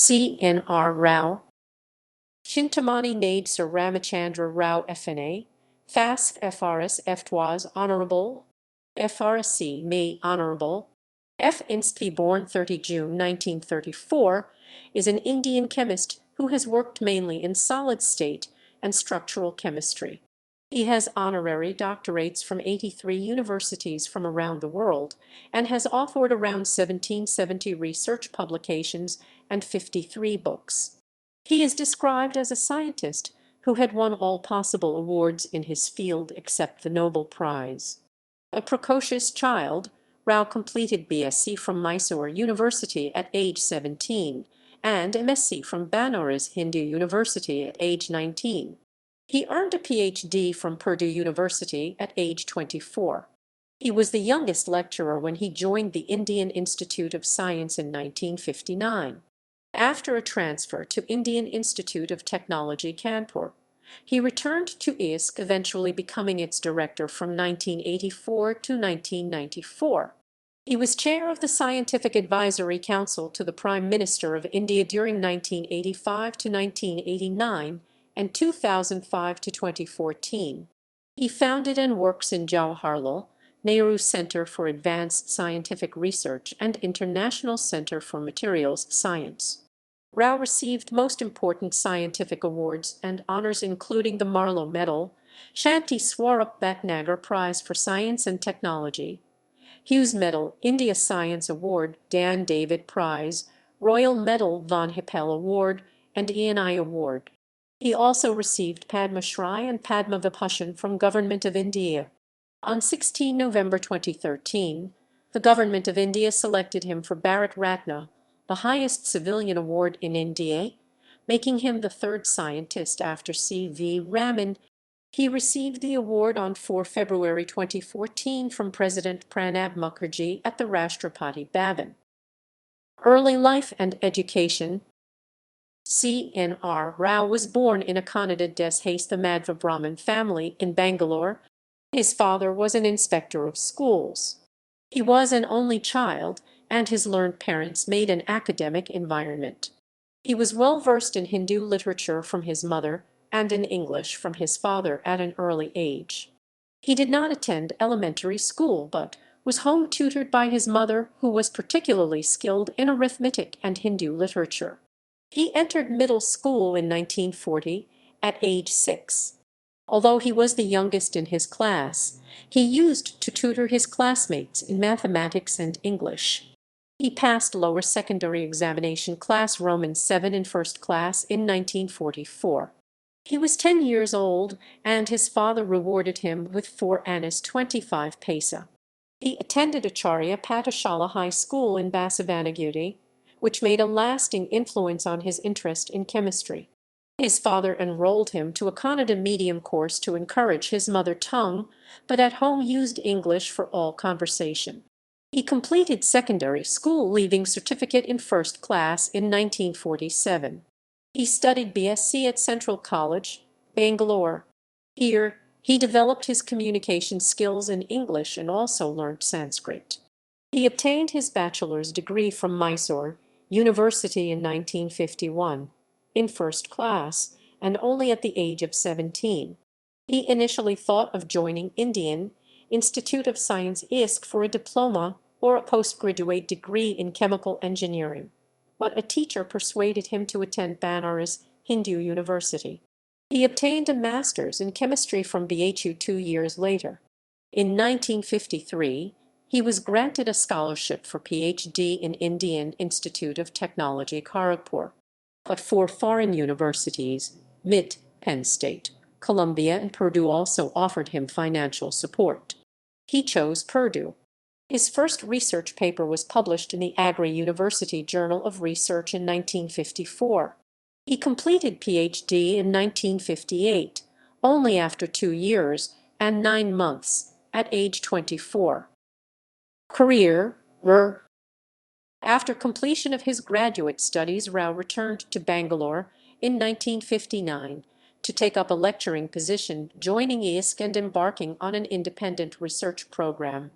C.N.R. Rao, Chintamani Nagesa Ramachandra Rao F.N.A., FASc FRS FTWAS Honorable, F.R.S.C. May Honorable, F.FInstP born 30 June 1934, is an Indian chemist who has worked mainly in solid-state and structural chemistry. He has honorary doctorates from 83 universities from around the world and has authored around 1770 research publications and 53 books. He is described as a scientist who had won all possible awards in his field except the Nobel Prize. A precocious child, Rao completed B.Sc from Mysore University at age 17 and MSc from Banaras Hindu University at age 19. He earned a Ph.D. from Purdue University at age 24. He was the youngest lecturer when he joined the Indian Institute of Science in 1959. After a transfer to Indian Institute of Technology, Kanpur, he returned to IISc, eventually becoming its director from 1984 to 1994. He was chair of the Scientific Advisory Council to the Prime Minister of India during 1985 to 1989 and 2005 to 2014. He founded and works in Jawaharlal Nehru Centre for Advanced Scientific Research and International Centre for Materials Science. Rao received most important scientific awards and honors including the Marlowe Medal, Shanti Swarup Bhatnagar Prize for Science and Technology, Hughes Medal, India Science Award, Dan David Prize, Royal Medal, Von Hippel Award, and ENI Award. He also received Padma Shri and Padma Vibhushan from Government of India. On 16 November 2013, the Government of India selected him for Bharat Ratna, the highest civilian award in India, making him the third scientist after C.V. Raman. He received the award on 4 February 2014 from President Pranab Mukherjee at the Rashtrapati Bhavan. Early life and education. C.N.R. Rao was born in a Kannada Deshastha Madhva Brahmin family in Bangalore. His father was an inspector of schools. He was an only child, and his learned parents made an academic environment. He was well versed in Hindu literature from his mother and in English from his father at an early age. He did not attend elementary school but was home tutored by his mother, who was particularly skilled in arithmetic and Hindu literature. He entered middle school in 1940 at age 6. Although he was the youngest in his class, he used to tutor his classmates in mathematics and English. He passed lower secondary examination class Roman 7 in first class in 1944. He was 10 years old, and his father rewarded him with 4 annas 25 paisa. He attended Acharya Patashala High School in Basavanagudi, which made a lasting influence on his interest in chemistry. His father enrolled him to a Kannada medium course to encourage his mother tongue, but at home used English for all conversation. He completed secondary school, leaving certificate in first class in 1947. He studied B.Sc at Central College, Bangalore. Here, he developed his communication skills in English and also learned Sanskrit. He obtained his bachelor's degree from Mysore University in 1951, in first class, and only at the age of 17. He initially thought of joining Indian Institute of Science IISc for a diploma or a postgraduate degree in chemical engineering, but a teacher persuaded him to attend Banaras Hindu University. He obtained a master's in chemistry from BHU 2 years later. In 1953, he was granted a scholarship for Ph.D. in Indian Institute of Technology, Kharagpur. But 4 foreign universities, MIT, Penn State, Columbia, and Purdue also offered him financial support. He chose Purdue. His first research paper was published in the Agri University Journal of Research in 1954. He completed Ph.D. in 1958, only after 2 years and 9 months, at age 24. Career. After completion of his graduate studies, Rao returned to Bangalore in 1959 to take up a lecturing position, joining IISc and embarking on an independent research program.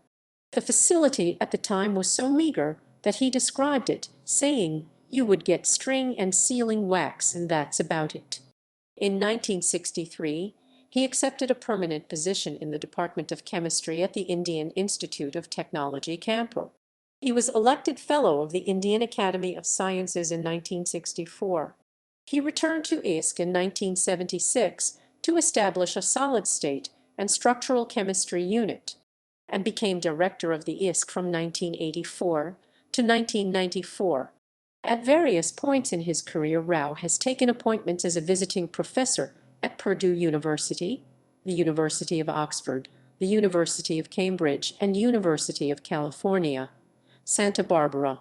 The facility at the time was so meager that he described it, saying, You would get string and sealing wax, and that's about it. In 1963, he accepted a permanent position in the Department of Chemistry at the Indian Institute of Technology, Kanpur. He was elected Fellow of the Indian Academy of Sciences in 1964. He returned to IISc in 1976 to establish a solid-state and structural chemistry unit, and became director of the IISc from 1984 to 1994. At various points in his career, Rao has taken appointments as a visiting professor at Purdue University, the University of Oxford, the University of Cambridge, and University of California, Santa Barbara.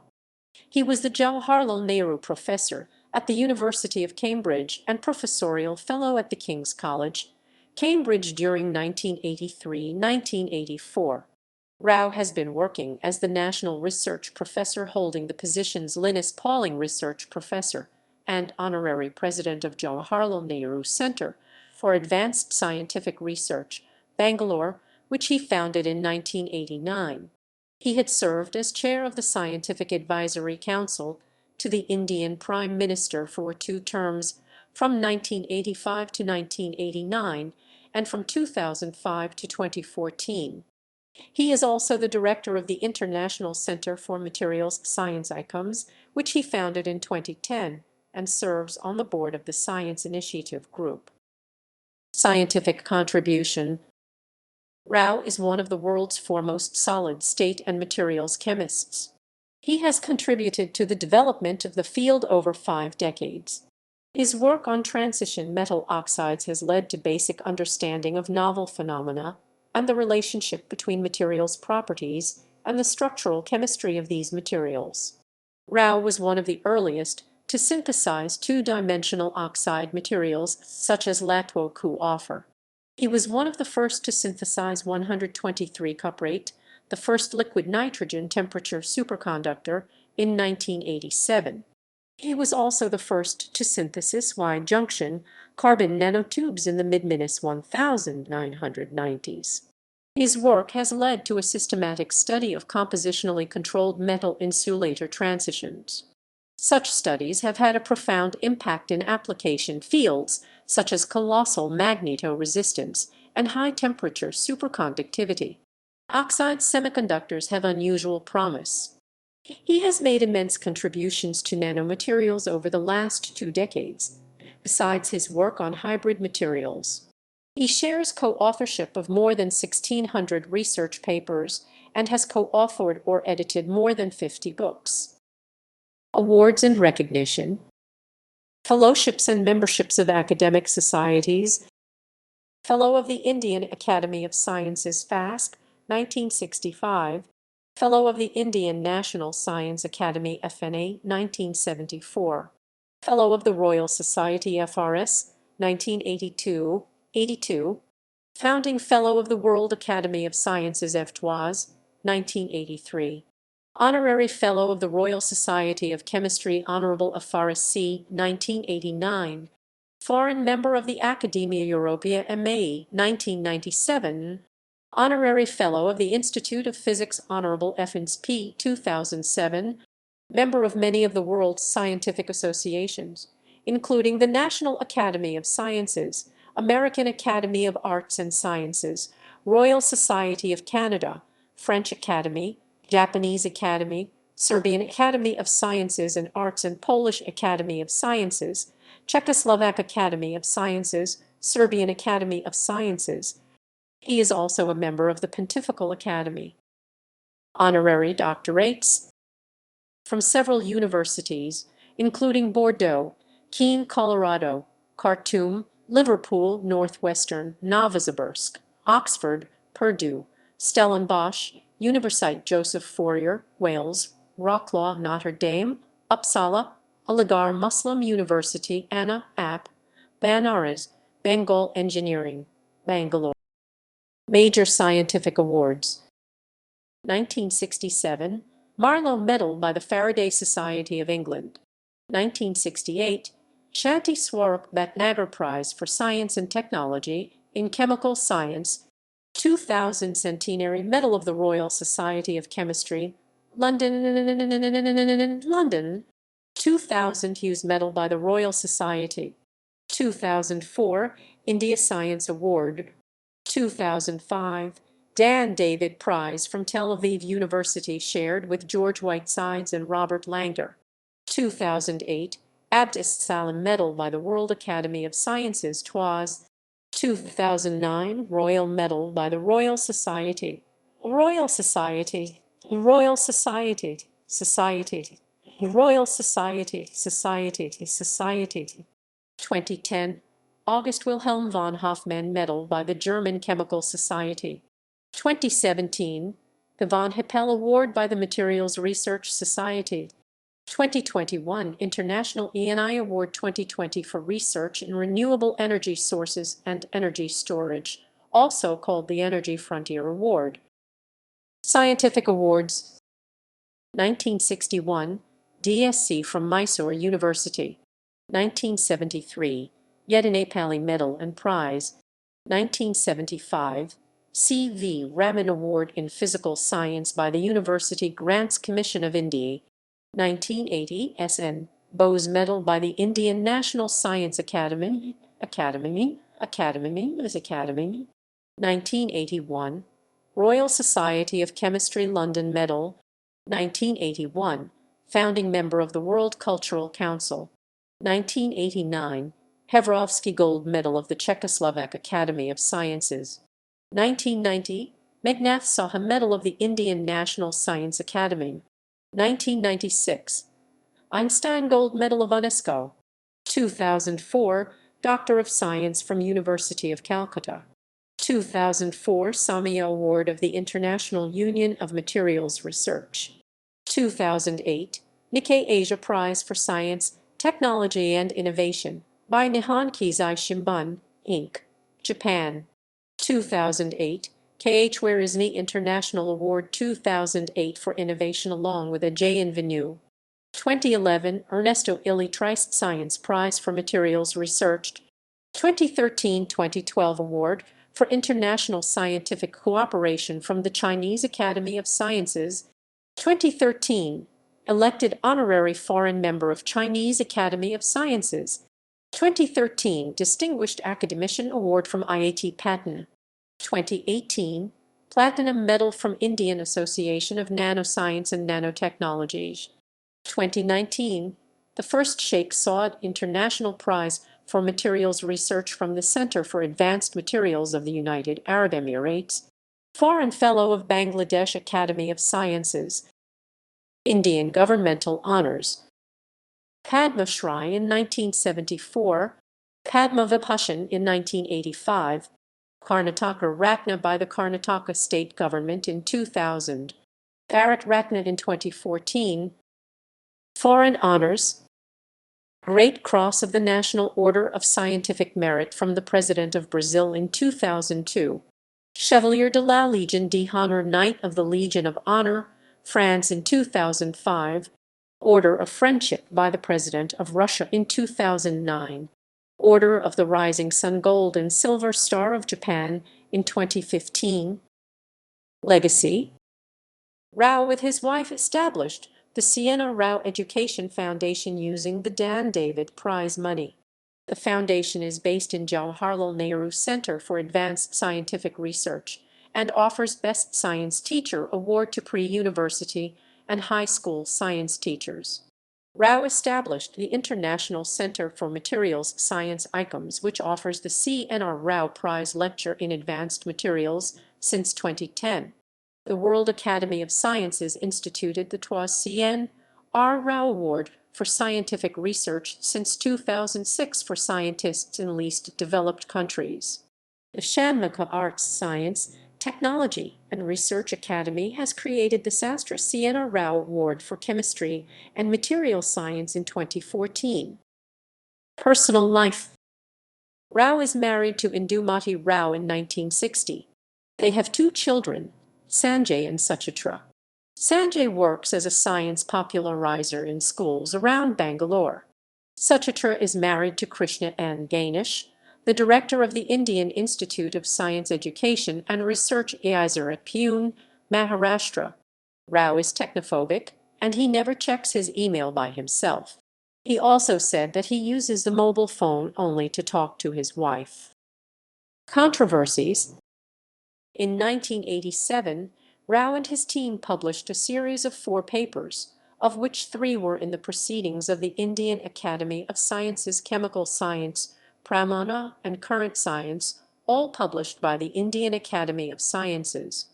He was the Jawaharlal Nehru Professor at the University of Cambridge and Professorial Fellow at the King's College, Cambridge during 1983–1984. Rao has been working as the National Research Professor, holding the positions Linus Pauling Research Professor and Honorary President of Jawaharlal Nehru Centre for Advanced Scientific Research, Bangalore, which he founded in 1989. He had served as chair of the Scientific Advisory Council to the Indian Prime Minister for 2 terms, from 1985 to 1989 and from 2005 to 2014. He is also the director of the International Centre for Materials Science IISc, which he founded in 2010, and serves on the board of the Science Initiative Group. Scientific contribution. Rao is one of the world's foremost solid-state and materials chemists. He has contributed to the development of the field over 5 decades. His work on transition metal oxides has led to basic understanding of novel phenomena and the relationship between materials' properties and the structural chemistry of these materials. Rao was one of the earliest to synthesize 2-dimensional oxide materials such as Latwo offer. He was one of the first to synthesize 123 cuprate, the first liquid nitrogen temperature superconductor, in 1987. He was also the first to synthesize wide-junction carbon nanotubes in the mid-1990s. His work has led to a systematic study of compositionally controlled metal insulator transitions. Such studies have had a profound impact in application fields such as colossal magnetoresistance and high-temperature superconductivity. Oxide semiconductors have unusual promise. He has made immense contributions to nanomaterials over the last 2 decades, besides his work on hybrid materials. He shares co-authorship of more than 1,600 research papers and has co-authored or edited more than 50 books. Awards and recognition. Fellowships and memberships of academic societies. Fellow of the Indian Academy of Sciences FASc, 1965. Fellow of the Indian National Science Academy FNA, 1974. Fellow of the Royal Society FRS, 1982. Founding Fellow of the World Academy of Sciences FTWAS, 1983. Honorary Fellow of the Royal Society of Chemistry Hon.FRSC, 1989. Foreign Member of the Academia Europaea MA, 1997. Honorary Fellow of the Institute of Physics Hon.FInstP, 2007. Member of many of the world's scientific associations, including the National Academy of Sciences, American Academy of Arts and Sciences, Royal Society of Canada, French Academy, Japanese Academy, Serbian Academy of Sciences and Arts, and Polish Academy of Sciences, Czechoslovak Academy of Sciences, Serbian Academy of Sciences. He is also a member of the Pontifical Academy. Honorary doctorates from several universities, including Bordeaux, Keene, Colorado, Khartoum, Liverpool, Northwestern, Novosibirsk, Oxford, Purdue, Stellenbosch, Universiteit Joseph Fourier, Wales, Wroclaw, Notre Dame, Uppsala, Aligarh Muslim University, Anna, App, Banaras, Bengal Engineering, Bangalore. Major scientific awards. 1967, Marlowe Medal by the Faraday Society of England. 1968, Shanti Swarup Bhatnagar Prize for Science and Technology in Chemical Science. 2000 Centenary Medal of the Royal Society of Chemistry, London. 2000 Hughes Medal by the Royal Society. 2004 India Science Award. 2005 Dan David Prize from Tel Aviv University shared with George Whitesides and Robert Langer. 2008 Abd es-Salam Medal by the World Academy of Sciences (FTWAS). 2009 Royal Medal by the Royal Society. Royal Society. Royal Society. Society. Royal Society. Society. 2010 August Wilhelm von Hofmann Medal by the German Chemical Society. 2017 the von Hippel Award by the Materials Research Society. 2021 International ENI Award 2020 for Research in Renewable Energy Sources and Energy Storage, also called the Energy Frontier Award. Scientific Awards. 1961 DSc from Mysore University. 1973 Yet an Nepali Medal and Prize. 1975 C.V. Raman Award in Physical Science by the University Grants Commission of India. 1980 S.N. Bose Medal by the Indian National Science Academy. 1981 Royal Society of Chemistry London Medal. 1981 Founding Member of the World Cultural Council. 1989 Hevrovsky Gold Medal of the Czechoslovak Academy of Sciences. 1990 Megnath Saha Medal of the Indian National Science Academy. 1996 Einstein Gold Medal of UNESCO. 2004 Doctor of Science from University of Calcutta. 2004 Samia Award of the International Union of Materials Research. 2008 Nikkei Asia Prize for Science, Technology and Innovation by Nihon Keizai Shimbun, Inc., Japan. 2008 K.H. Warisny International Award 2008 for Innovation along with a J. 2011 Ernesto Illy Triste Science Prize for Materials Researched. 2013-2012 Award for International Scientific Cooperation from the Chinese Academy of Sciences. 2013 Elected Honorary Foreign Member of Chinese Academy of Sciences. 2013 Distinguished Academician Award from IIT Patna. 2018 Platinum Medal from Indian Association of Nanoscience and Nanotechnology. 2019 the first Sheikh Saud International Prize for Materials Research from the Center for Advanced Materials of the United Arab Emirates. Foreign Fellow of Bangladesh Academy of Sciences. Indian Governmental Honors. Padma Shri in 1974, Padma Vibhushan in 1985, Karnataka Ratna by the Karnataka State Government in 2000, Bharat Ratna in 2014. Foreign Honors. Great Cross of the National Order of Scientific Merit from the President of Brazil in 2002. Chevalier de la Légion d'Honneur Knight of the Legion of Honor, France in 2005. Order of Friendship by the President of Russia in 2009. Order of the Rising Sun Gold and Silver Star of Japan in 2015. Legacy. Rao with his wife established the Sienna Rao Education Foundation using the Dan David Prize money. The foundation is based in Jawaharlal Nehru Centre for Advanced Scientific Research and offers Best Science Teacher Award to pre-university and high school science teachers. Rao established the International Center for Materials Science IISc, which offers the C.N.R. Rao Prize Lecture in Advanced Materials since 2010. The World Academy of Sciences instituted the FTWAS C.N.R. Rao Award for Scientific Research since 2006 for scientists in least developed countries. The Shanmukha Arts, Science, Technology and Research Academy has created the Sastra C.N.R. Rao Award for Chemistry and Material Science in 2014. Personal life. Rao is married to Indumati Rao in 1960. They have 2 children, Sanjay and Suchitra. Sanjay works as a science popularizer in schools around Bangalore. Suchitra is married to Krishna N. Ganesh, the director of the Indian Institute of Science Education and Research IISc at Pune, Maharashtra. Rao is technophobic, and he never checks his email by himself. He also said that he uses the mobile phone only to talk to his wife. Controversies. In 1987, Rao and his team published a series of 4 papers, of which 3 were in the Proceedings of the Indian Academy of Sciences: Chemical Science, Pramana, and Current Science, all published by the Indian Academy of Sciences.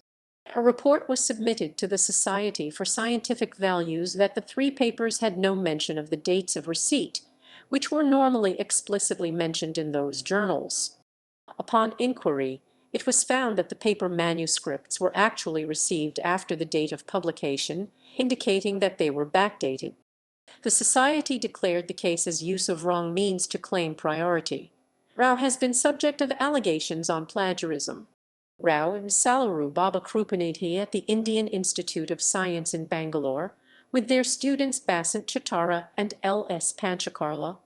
A report was submitted to the Society for Scientific Values that the 3 papers had no mention of the dates of receipt, which were normally explicitly mentioned in those journals. Upon inquiry, it was found that the paper manuscripts were actually received after the date of publication, indicating that they were backdated. The Society declared the case as use of wrong means to claim priority. Rao has been subject of allegations on plagiarism. Rao and Salaru Baba Krupanidhi at the Indian Institute of Science in Bangalore, with their students Basant Chitara and L.S. Panchakarla,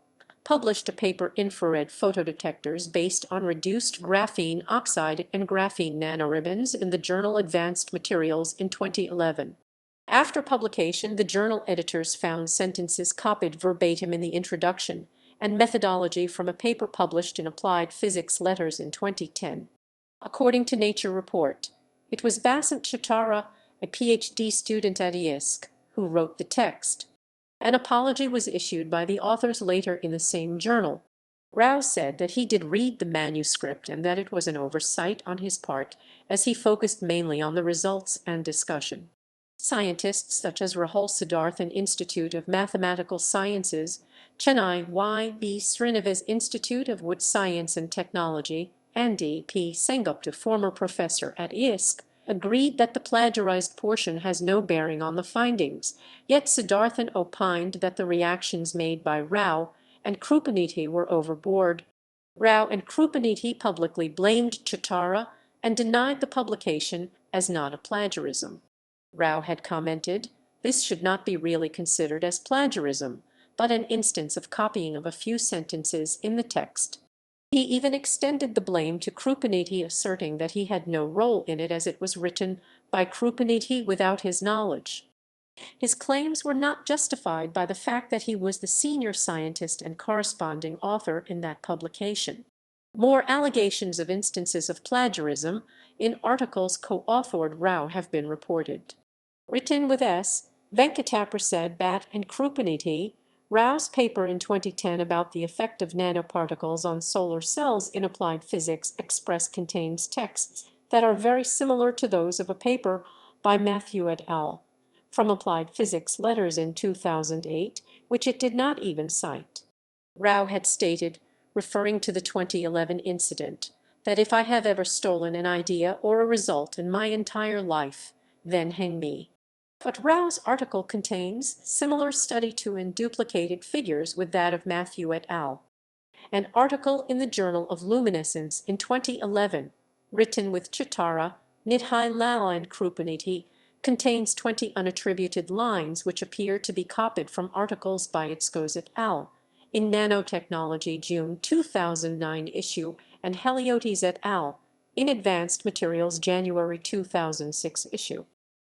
published a paper Infrared Photodetectors based on reduced graphene oxide and graphene nanoribbons in the journal Advanced Materials in 2011. After publication, the journal editors found sentences copied verbatim in the introduction and methodology from a paper published in Applied Physics Letters in 2010. According to Nature Report, it was Basant Chitara, a PhD student at IISc, who wrote the text. An apology was issued by the authors later in the same journal. Rao said that he did read the manuscript and that it was an oversight on his part, as he focused mainly on the results and discussion. Scientists such as Rahul Siddharthan Institute of Mathematical Sciences, Chennai Y.B. Srinivas Institute of Wood Science and Technology, and D.P. Sengupta, former professor at IISc, agreed that the plagiarized portion has no bearing on the findings, yet Siddharthan opined that the reactions made by Rao and Krupanidhi were overboard. Rao and Krupanidhi publicly blamed Chitara and denied the publication as not a plagiarism. Rao had commented, "This should not be really considered as plagiarism, but an instance of copying of a few sentences in the text." He even extended the blame to Krupanidhi, asserting that he had no role in it as it was written by Krupanidhi without his knowledge. His claims were not justified by the fact that he was the senior scientist and corresponding author in that publication. More allegations of instances of plagiarism in articles co-authored Rao have been reported. Written with S. Venkataprasad Bhatt and Krupanidhi, Rao's paper in 2010 about the effect of nanoparticles on solar cells in applied physics express contains texts that are very similar to those of a paper by Matthew et al. From Applied Physics Letters in 2008, which it did not even cite. Rao had stated, referring to the 2011 incident, that if I have ever stolen an idea or a result in my entire life, then hang me. But Rao's article contains similar study to and duplicated figures with that of Matthew et al. An article in the Journal of Luminescence in 2011, written with Chitara, Nidhai Lal and Krupanidhi, contains 20 unattributed lines which appear to be copied from articles by Itzkos et al. In Nanotechnology June 2009 issue and Heliotes et al. In Advanced Materials January 2006 issue.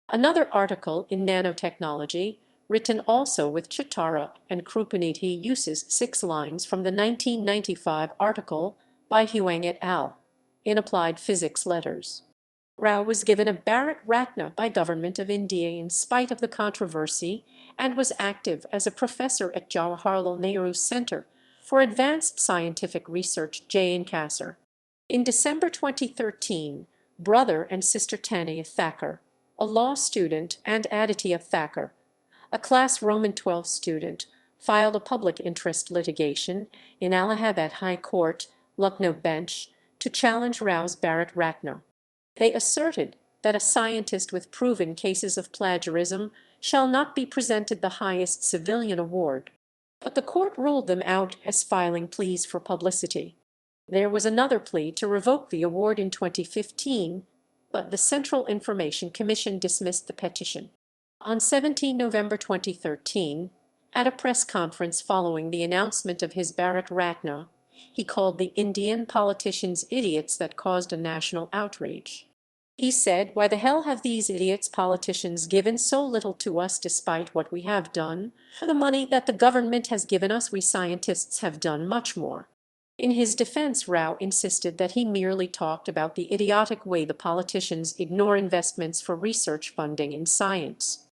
Another article in Nanotechnology, written also with Chitara and Krupanidhi, uses 6 lines from the 1995 article by Huang et al. In Applied Physics Letters. Rao was given a Bharat Ratna by Government of India in spite of the controversy and was active as a professor at Jawaharlal Nehru Centre for Advanced Scientific Research, J. in Kasar. In December 2013, brother and sister Tanya Thakur, a law student, and Aditya Thakur, a class Roman 12 student, filed a public interest litigation in Allahabad High Court, Lucknow bench, to challenge Rao's Bharat Ratna. They asserted that a scientist with proven cases of plagiarism shall not be presented the highest civilian award. But the court ruled them out as filing pleas for publicity. There was another plea to revoke the award in 2015, but the Central Information Commission dismissed the petition. On 17 November 2013, at a press conference following the announcement of his Bharat Ratna, he called the Indian politicians idiots that caused a national outrage. He said, "Why the hell have these idiots politicians given so little to us despite what we have done? For the money that the government has given us, we scientists have done much more." In his defense, Rao insisted that he merely talked about the idiotic way the politicians ignore investments for research funding in science.